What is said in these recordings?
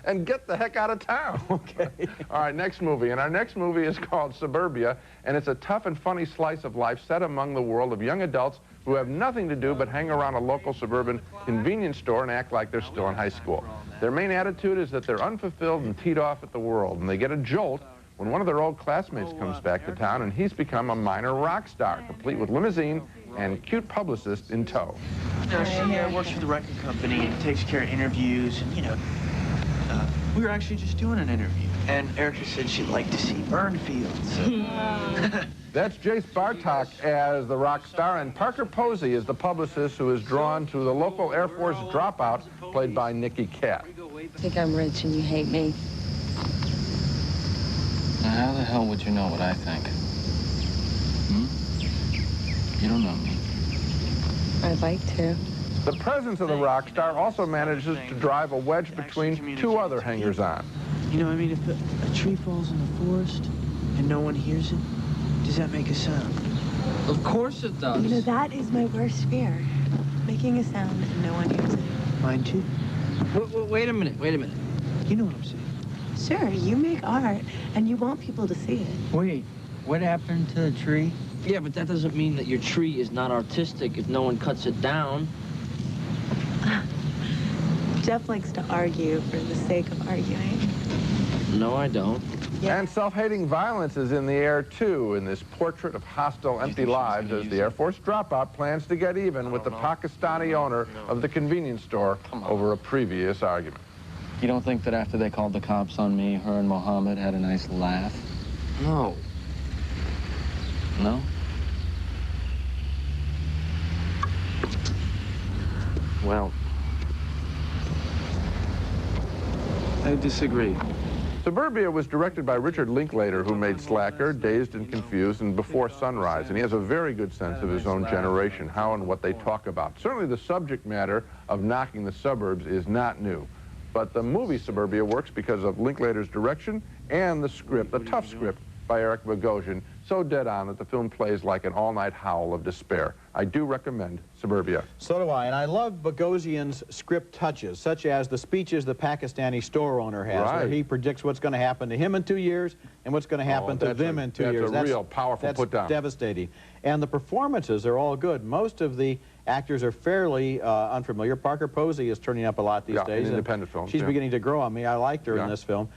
and get the heck out of town. Okay. All right, next movie. And our next movie is called SubUrbia, and it's a tough and funny slice of life set among the world of young adults who have nothing to do but hang around a local suburban convenience store and act like they're still in high school. Their main attitude is that they're unfulfilled and teed off at the world, and they get a jolt when one of their old classmates comes back to town and he's become a minor rock star, complete with limousine and cute publicist in tow. No, she works for the record company and takes care of interviews, and, you know, we were actually just doing an interview. And Erica said she'd like to see burn fields. That's Jace Bartok as the rock star, and Parker Posey is the publicist who is drawn to the local Air Force dropout, played by Nikki Katt. I think I'm rich and you hate me. Now, how the hell would you know what I think? You don't know me. I'd like to. The presence of the rock star also manages to drive a wedge between two other hangers-on. You know, I mean, if a tree falls in the forest and no one hears it, does that make a sound? Of course it does. You know, that is my worst fear. Making a sound and no one hears it. Mine too. Wait a minute, wait a minute. You know what I'm saying. Sure, you make art and you want people to see it. Wait, what happened to the tree? Yeah, but that doesn't mean that your tree is not artistic if no one cuts it down. Jeff likes to argue for the sake of arguing. No, I don't. Yeah. And self-hating violence is in the air, too, in this portrait of hostile, empty lives as the Air Force dropout plans to get even with the Pakistani owner of the convenience store over a previous argument. You don't think that after they called the cops on me, her and Mohammed had a nice laugh? No. No? Well, I disagree. SubUrbia was directed by Richard Linklater, who made Slacker, Dazed and Confused, and Before Sunrise, and he has a very good sense of his own generation, how and what they talk about. Certainly the subject matter of knocking the suburbs is not new, but the movie SubUrbia works because of Linklater's direction and the script, the tough script by Eric Bogosian, so dead on that the film plays like an all-night howl of despair. I do recommend SubUrbia. So do I, and I love Bogosian's script touches, such as the speeches the Pakistani store owner has, where he predicts what's going to happen to him in 2 years and what's going to happen to them in 2 years. That's a real powerful put-down. That's devastating. And the performances are all good. Most of the actors are fairly unfamiliar. Parker Posey is turning up a lot these days. In independent films. She's beginning to grow on me. I liked her in this film.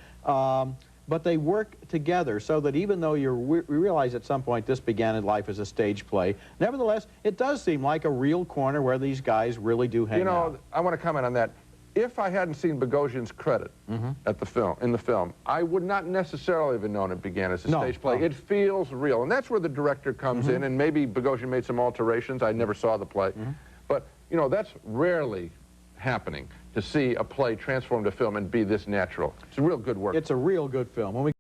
But they work together so that even though we realize at some point this began in life as a stage play, nevertheless, it does seem like a real corner where these guys really do hang out. You know, I want to comment on that. If I hadn't seen Bogosian's credit at the in the film, I would not necessarily have known it began as a stage play. It feels real, and that's where the director comes in, and maybe Bogosian made some alterations. I never saw the play. But, you know, that's rarely happening, to see a play transformed to film and be this natural. It's a real good work. It's a real good film. When we